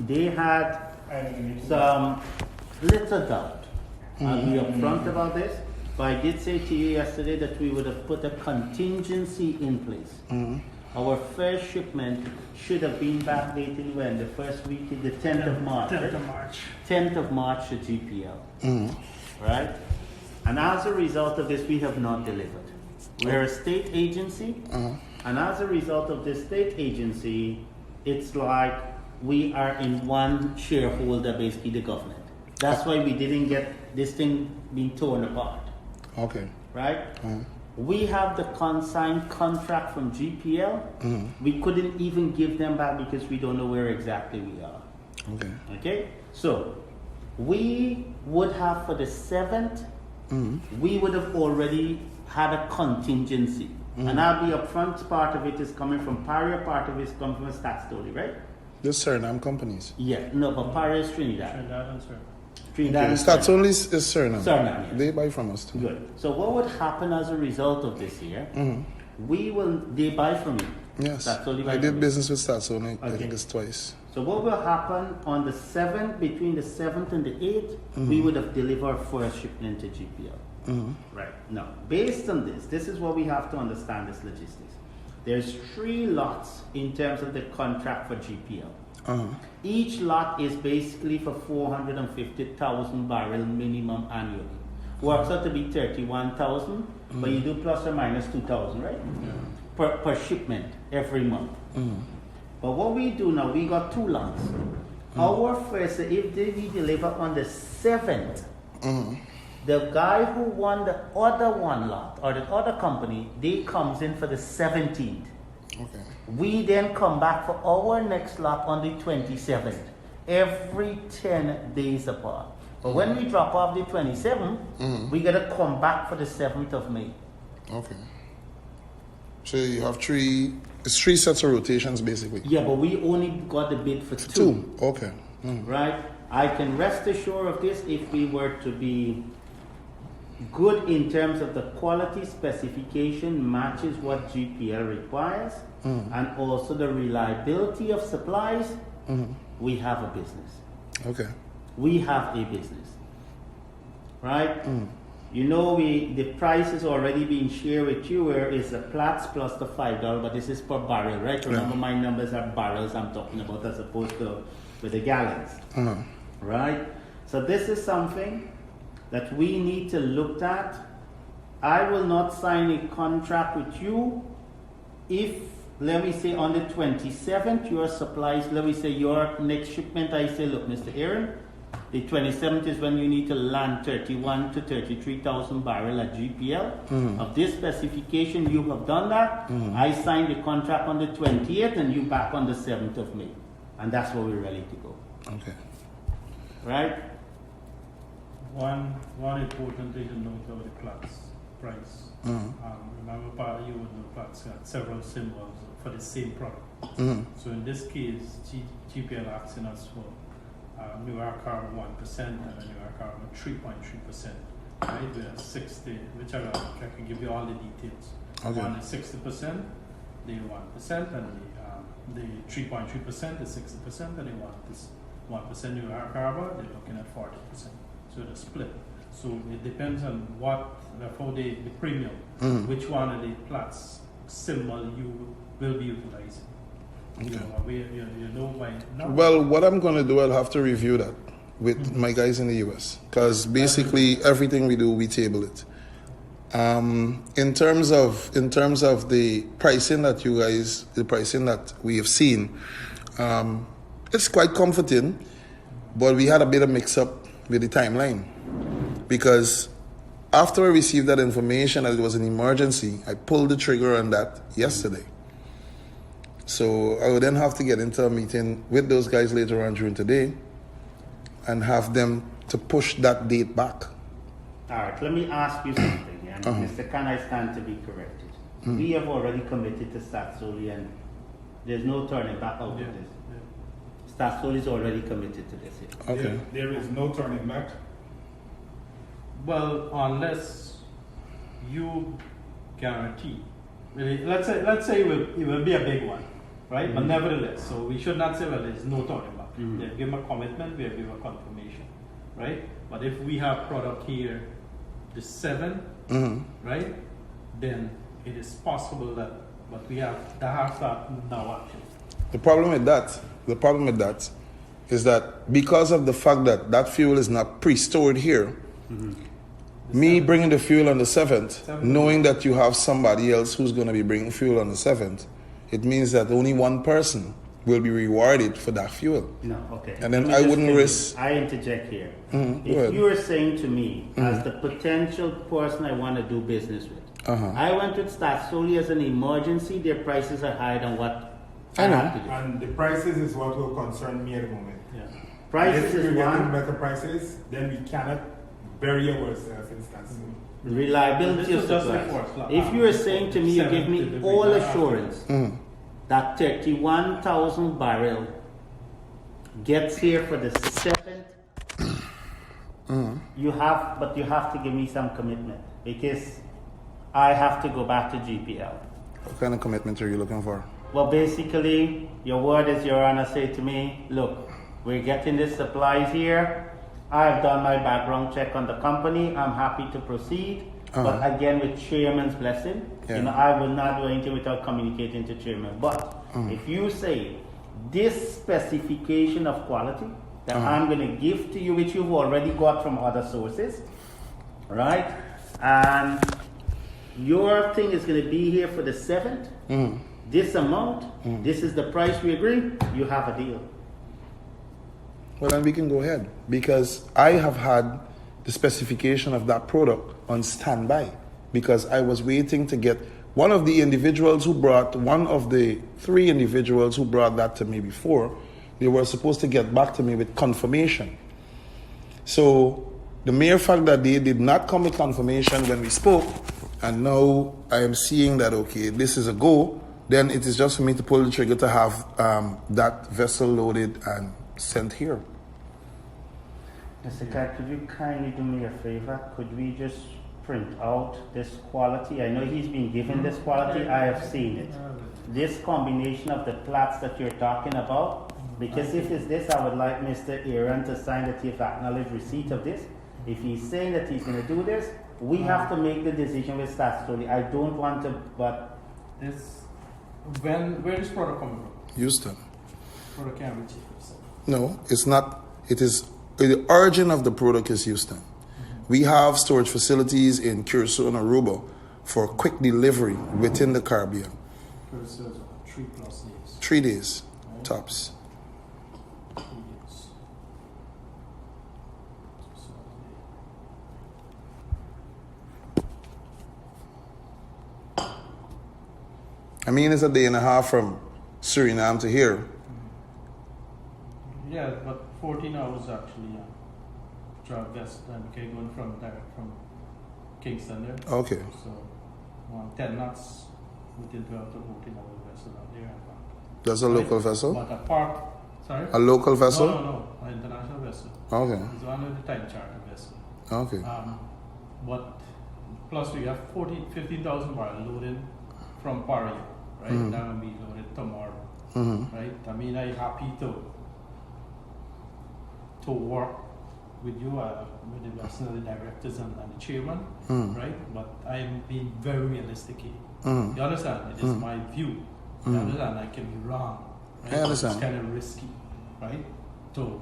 they had some little doubt. I'll be upfront about this, but I did say to you yesterday that we would have put a contingency in place. Our first shipment should have been backdated when the first week, the 10th of March. 10th of March. 10th of March to GPL. Right? And as a result of this, we have not delivered. We're a state agency, and as a result of this state agency, it's like we are in one shareholder, basically the government. That's why we didn't get this thing being torn apart. Okay. Right? We have the consigned contract from GPL. We couldn't even give them back because we don't know where exactly we are. Okay. Okay? So, we would have for the 7th, we would have already had a contingency. And I'll be upfront, part of it is coming from Paria, part of it is coming from a statutory, right? The Suriname companies. Yeah, no, but Paria is Trinidad. Trinidad and Suriname. Trinidad Okay. and Stats Suriname. only is Suriname. Suriname, yes. They buy from us too. Good. So what would happen as a result of this here? They buy from you. Yes. That's only I did business with Stats only. I Okay. think it's twice. So what will happen on the 7th, between the 7th and the 8th, we would have delivered first shipment to GPL. Right. Now, based on this is what we have to understand this logistics. There's 3 lots in terms of the contract for GPL. Each lot is basically for 450,000 barrel minimum annually. Works out to be 31,000, but you do plus or minus 2,000, right? Per shipment every month. But what we do now, we got 2 lots. Our first, if we deliver on the 7th, the guy who won the other one lot, or the other company, they comes in for the 17th. Okay. We then come back for our next lot on the 27th, every 10 days apart. But when we drop off the 27th, we gotta come back for the 7th of May. Okay. So you have 3 sets of rotations basically. Yeah, but we only got the bid for 2. 2. Okay. Right? I can rest assured of this if we were to be good in terms of the quality specification matches what GPL requires, and also the reliability of supplies, we have a business. Okay. We have a business. Right? You know, the price is already being shared with you, where it's the Platts plus the $5, but this is per barrel, right? Remember, my numbers are barrels I'm talking about as opposed to with the gallons. Right? So this is something that we need to look at. I will not sign a contract with you if, let me say, on the 27th, your supplies, let me say, your next shipment, I say, look, Mr. Aaron, the 27th is when you need to land 31 to 33,000 barrel at GPL. Of this specification, you have done that. I signed the contract on the 20th and you back on the 7th of May. And that's where we're ready to go. Okay. Right? One important thing to note about the Platts price. Remember, part of you would know Platts got several symbols for the same product. So in this case, GPL asking us for New York carbon 1% and a New York carbon 3.3%. Right? We have 60, which I can give you all the details. Okay. One is 60%, the 1%, and the 3.3% is 60%, and they want this 1% New York carbon, they're looking at 40%. So the split. So it depends on therefore the premium, which one of the Platts symbol you will be utilizing. Okay. You know by now. Well, what I'm going to do, I'll have to review that with my guys in the US, because basically everything we do, we table it. In terms of the pricing that you guys, the pricing that we have seen, it's quite comforting, but we had a bit of mix-up with the timeline, because after I received that information that it was an emergency, I pulled the trigger on that yesterday. So I would then have to get into a meeting with those guys later on during today and have them to push that date back. All right, let me ask you something. And Mr. Khan, I stand to be corrected. We have already committed to Statsoli, and there's no turning back out of this. Statsoli is already committed to this. Okay. There is no turning back. Well, unless you guarantee. Let's say it will be a big one, right? But nevertheless, so we should not say, well, there's no turning back. They give them a commitment, we give them a confirmation, right? But if we have product here, the 7th, right? Then it is possible that, but we have that now actually. The problem with that is that because of the fact that that fuel is not pre-stored here, me bringing the fuel on the 7th, knowing that you have somebody else who's going to be bringing fuel on the 7th, it means that only one person will be rewarded for that fuel. No, okay. And then I wouldn't risk. I interject here. If you are saying to me, as the potential person I want to do business with, I went with Start solely as an emergency, their prices are higher than what I have to do. And the prices is what will concern me at the moment. Yeah. Prices If is we're getting one. better prices, then we cannot bury ourselves in Start solely. Reliability of This is just supply. the first, If you are saying to me, you give me 7th all delivery. assurance that 31,000 barrel gets here for the 7th, you have to give me some commitment because I have to go back to GPL. What kind of commitment are you looking for? Well, basically, your word is your honor. Say to me, look, we're getting this supplies here. I've done my background check on the company. I'm happy to proceed. But again, with chairman's blessing, I will not do anything without communicating to chairman. But if you say this specification of quality that I'm going to give to you, which you've already got from other sources, right? And your thing is going to be here for the 7th. This amount, this is the price we agree, you have a deal. Well, then we can go ahead because I have had the specification of that product on standby because I was waiting to get one of the 3 individuals who brought that to me before. They were supposed to get back to me with confirmation. So the mere fact that they did not come with confirmation when we spoke, and now I am seeing that, okay, this is a go, then it is just for me to pull the trigger to have that vessel loaded and sent here. Mr. Cat, could you kindly do me a favor? Could we just print out this quality? I know he's been given this quality, I have seen it. This combination of the plats that you're talking about, because if it's this, I would like Mr. Aaron to sign that he's acknowledged receipt of this. If he's saying that he's going to do this, we have to make the decision with statutory. I don't want to, but This, where is product coming from? Houston. Product can't be cheap. No, it's not. It is the origin of the product is Houston. We have storage facilities in Curacao and Aruba for quick delivery within the Caribbean. 3+ days. 3 days, tops. 3 days. I mean, it's a day and a half from Suriname to here. Yeah, but 14 hours actually. Drive west and going from Kingston there. Okay. So 10 knots within 12 to 14 hours vessel out there and back. That's a local vessel? But apart, sorry? A local vessel? No, an international vessel. Okay. It's one of the time charter vessel. Okay. But plus we have 15,000 barrels loaded from Pario, right? That will be loaded tomorrow, right? I mean, I'm happy to work with you, with the rest of the directors and the chairman, right? But I'm being very realistic here. You understand? It is my view. You understand? I can be wrong. Right? I understand. It's kind of risky, right? To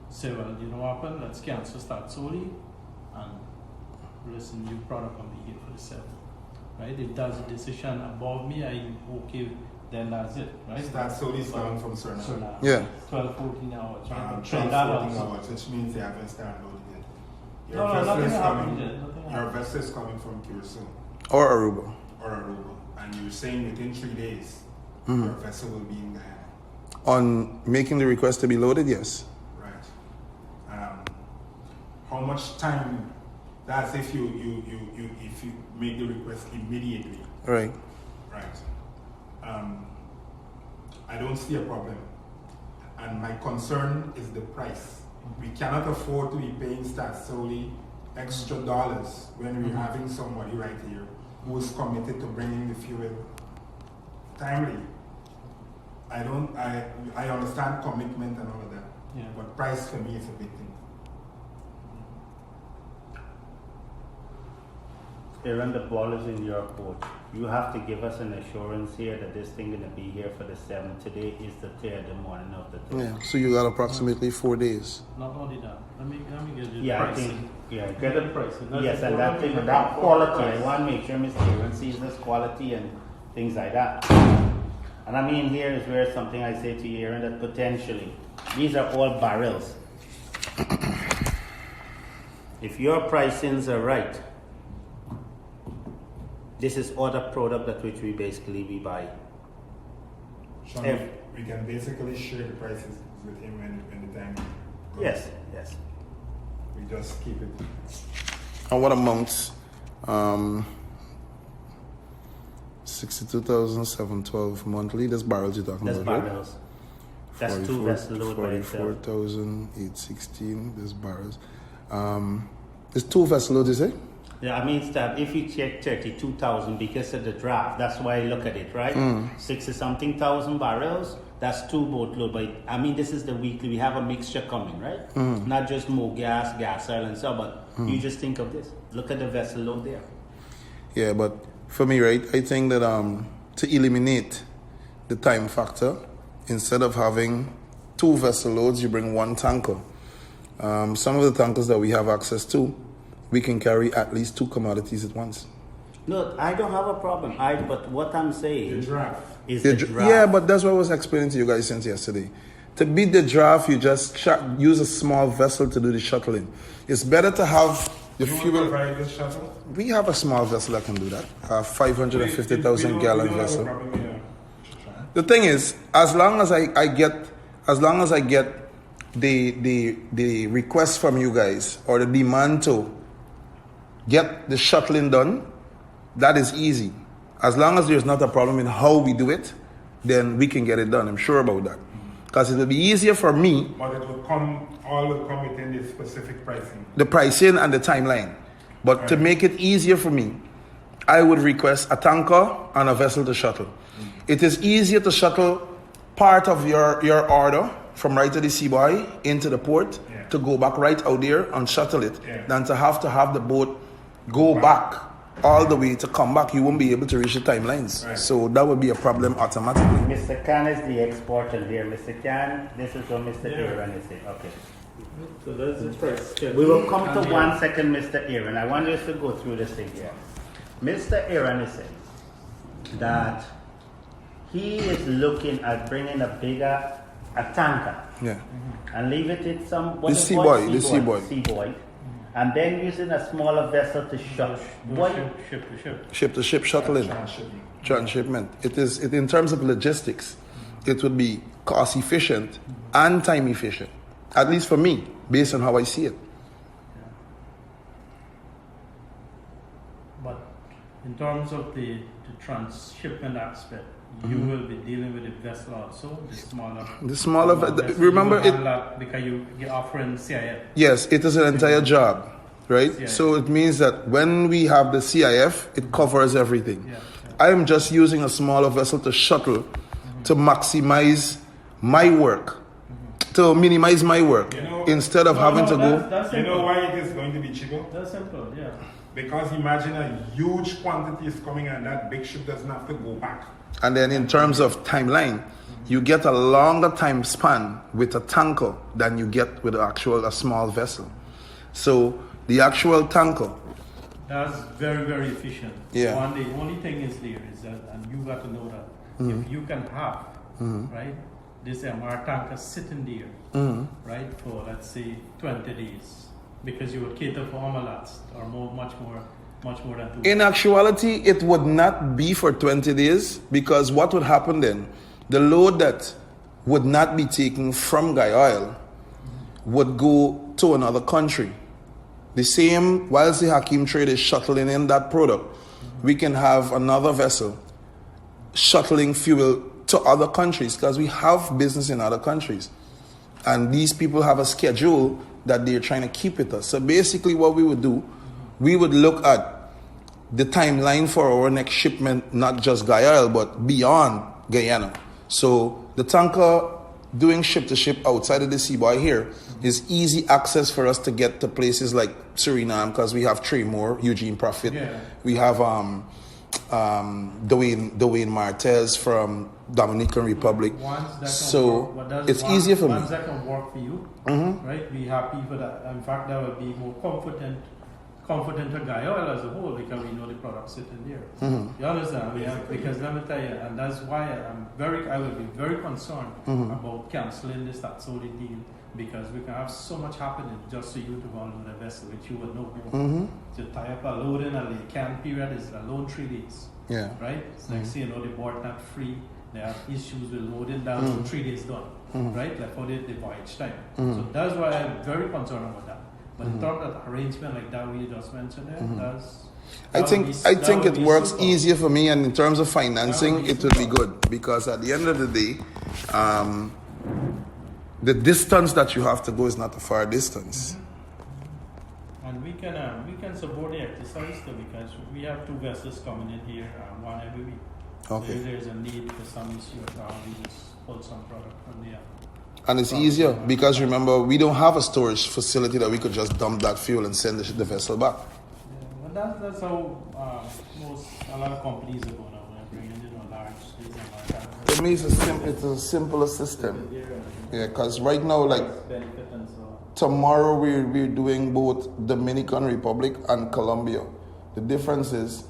say, well, you know what happened? Let's cancel Start solely and listen, new product will be here for the 7th, right? If that's a decision above me, I'm okay. Then that's it, right? Start solely is down from Suriname. Yeah. 12, 14 hours, right? 12, Trend 14 that also. hours, which means they haven't started loading yet. No, nothing happened yet. Your vessel is coming from Curacao Or Aruba. or Aruba, and you're saying within 3 days your vessel will be in Guyana. On making the request to be loaded, yes. Right. How much time? That's if you make the request immediately. Right. Right. I don't see a problem. And my concern is the price. We cannot afford to be paying Start solely extra dollars when we're having somebody right here who is committed to bringing the fuel timely. I understand commitment and all of that, Yeah. But price for me is a big thing. Aaron, the ball is in your court. You have to give us an assurance here that this thing gonna be here for the 7th. Today is the 3rd, the morning of the 3rd. Yeah, so you got approximately 4 days. Not only that. Let me get you the Yeah, I pricing. think, yeah, Get get the it. pricing. Yes, the and that product thing, and that the quality, I price. want to make sure Mr. Aaron sees this quality and things like that. And I mean, here is where something I say to you, Aaron, that potentially, these are all barrels. If your pricings are right, this is other product that which we basically buy. Sean, we can basically share the prices with him when the time comes. Yes, yes. We just keep it. And what amounts? 62,712 monthly. That's barrels you're talking That's about, right? barrels. That's 2 vessel load by itself. 44,816. This barrels. It's 2 vessel load, you say? Yeah, I mean, Stab, if you check 32,000 because of the draft, that's why I look at it, right? 60-something thousand barrels, that's 2 boatload. But I mean, this is the weekly. We have a mixture coming, right? Not just more gas oil and so, but you just think of this. Look at the vessel load there. Yeah, but for me, right, I think that to eliminate the time factor, instead of having 2 vessel loads, you bring 1 tanker. Some of the tankers that we have access to, we can carry at least 2 commodities at once. No, I don't have a problem. But what I'm saying The draft. is the draft. Yeah, but that's what I was explaining to you guys since yesterday. To beat the draft, you just use a small vessel to do the shuttling. It's better to have the You will fuel. provide this shuttle? We have a small vessel that can do that. A 550,000 gallon We don't have a vessel. problem with The thing is, as long as I get the request from you guys or the demand to get the shuttling done, that is easy. As long as there's not a problem in how we do it, then we can get it done. I'm sure about that. Because it will be easier for me, But it will all come within the specific pricing. the pricing and the timeline. But to make it easier for me, I would request a tanker and a vessel to shuttle. It is easier to shuttle part of your order from right to the seaboy into the port to go back right out there and shuttle it than to have the boat go back all the way to come back. You won't be able to reach the timelines. Right. So that would be a problem automatically. Mr. Khan is the exporter here. Mr. Khan, this is what Mr. Aaron is saying. Okay. So that's the price. We will come to 1 second, Mr. Aaron. I want us to go through this thing here. Mr. Aaron is saying that he is looking at bringing a tanker Yeah. and leave it in some The Seaboy. Seaboy, and then using a smaller vessel to shut. Ship to ship shuttling. Transshipment. It is in terms of logistics, it would be cost efficient and time efficient. At least for me, based on how I see it. But in terms of the transshipment aspect, you will be dealing with the vessel also, the smaller vessel. Remember You it. handle that because you're offering CIF. Yes, it is an entire job, right? CIF. So it means that when we have the CIF, it covers everything. Yeah. I am just using a smaller vessel to shuttle to maximize my work, to minimize my work, instead of having to go. That's You know simple. why it is going to be cheaper? That's simple, yeah. Because imagine a huge quantity is coming and that big ship doesn't have to go back. And then in terms of timeline, you get a longer time span with a tanker than you get with a small vessel. So the actual tanker, That's very, very efficient. Yeah. The only thing is there is that, and you got to know that, if you can have, right, this MR tanker sitting there, right, for let's say 20 days, because you would cater for omelets or much more than 2 in actuality, it would not be for 20 days because what would happen then? The load that would not be taken from GUYOIL would go to another country. The same, whilst the Hakeem trade is shuttling in that product, we can have another vessel shuttling fuel to other countries because we have business in other countries. And these people have a schedule that they're trying to keep with us. So basically what we would do, we would look at the timeline for our next shipment, not just GUYOIL, but beyond Guyana. So the tanker doing ship to ship outside of the Seaboy here is easy access for us to get to places like Suriname because we have Tremors, Eugene Profit. Yeah. We have Dwayne Martez from Dominican Republic. It's easier for me. Ones that can work for you, right? Be happy for that. In fact, that would be more confident to GUYOIL as a whole because we know the product sitting there. You understand? Because let me tell you, and that's why I will be very concerned about cancelling this that solid deal because we can have so much happening just for you to go and load a vessel, which you would know. To tie up a loading and the can period is alone 3 days. Yeah. Right? It's like say, the board not free. They have issues with loading down, so 3 days done. Right? Like for the voyage time. So that's why I'm very concerned about that. But in terms of arrangement like that we just mentioned there, I think it works easier for me, and in terms of financing, it would be good because at the end of the day, the distance that you have to go is not a far distance. And we can support the exercise too because we have 2 vessels coming in here, one every week. Okay. So if there's a need for some issue, we just pull some product from there. And it's easier because remember, we don't have a storage facility that we could just dump that fuel and send the vessel back. Yeah, but that's how a lot of companies are going out and bringing large things and like that. To me, it's a simpler system. Yeah, because right now, like tomorrow, we're doing both Dominican Republic and Colombia. The difference is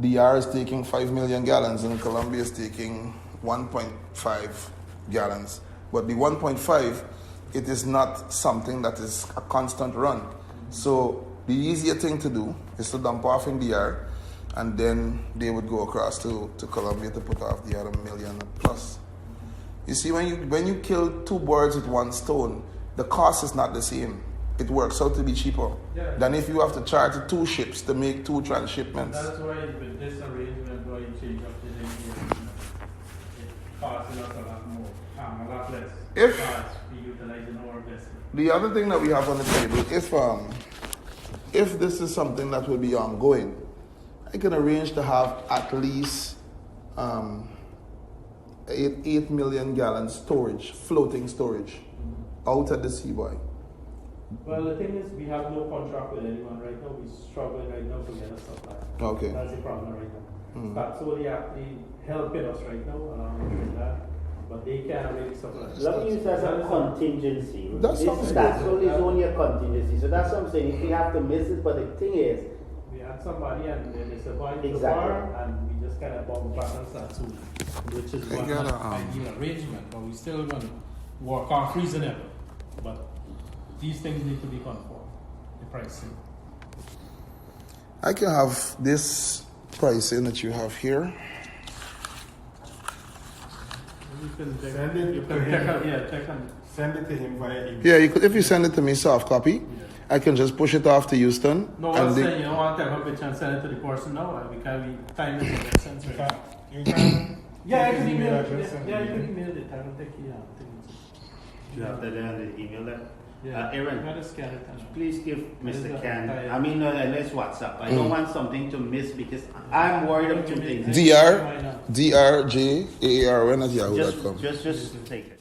DR is taking 5 million gallons and Colombia is taking 1.5 gallons. But the 1.5, it is not something that is a constant run. So the easier thing to do is to dump off in DR, and then they would go across to Colombia to put off the other million plus. You see, when you kill 2 birds with 1 stone, the cost is not the same. It works out to be cheaper than if you have to charter 2 ships to make 2 transshipments. That's why with this arrangement, why you change up the name, it costs us a lot more. A lot less. If we utilizing our vessel. The other thing that we have on the table, if this is something that will be ongoing, I can arrange to have at least 8 million gallons storage, floating storage, out at the Seaboy. Well, the thing is, we have no contract with anyone right now. We're struggling right now to get a supply. Okay. That's the problem right now. That's only actually helping us right now with that. But they can't really supply. Let me use that as a contingency. That's only a contingency. So that's what I'm saying. If we have to miss it, but the thing is, we had somebody and they disappointed Exactly. the bar, and we just kind of balance that too, which is one ideal arrangement. But we still going to work on freezing it. But these things need to be conform. The pricing. I can have this pricing that you have here. You can take, Send it you to can him. take on. Send it to him via email. Yeah, if you send it to me soft copy, I can just push it off to Houston. No, I'm saying you don't want to take a picture and send it to the person now because we time it in that sense. You Right? can Yeah, you take can his email address it. and Yeah, you email can it. email it. I don't think you have that there on the email there. Yeah. Aaron, I'm gonna scan it. please give What is Mr. that? Khan, let's WhatsApp. I don't want something to miss because I'm worried of 2 things. drjaarn at yahoo.com. Just take it.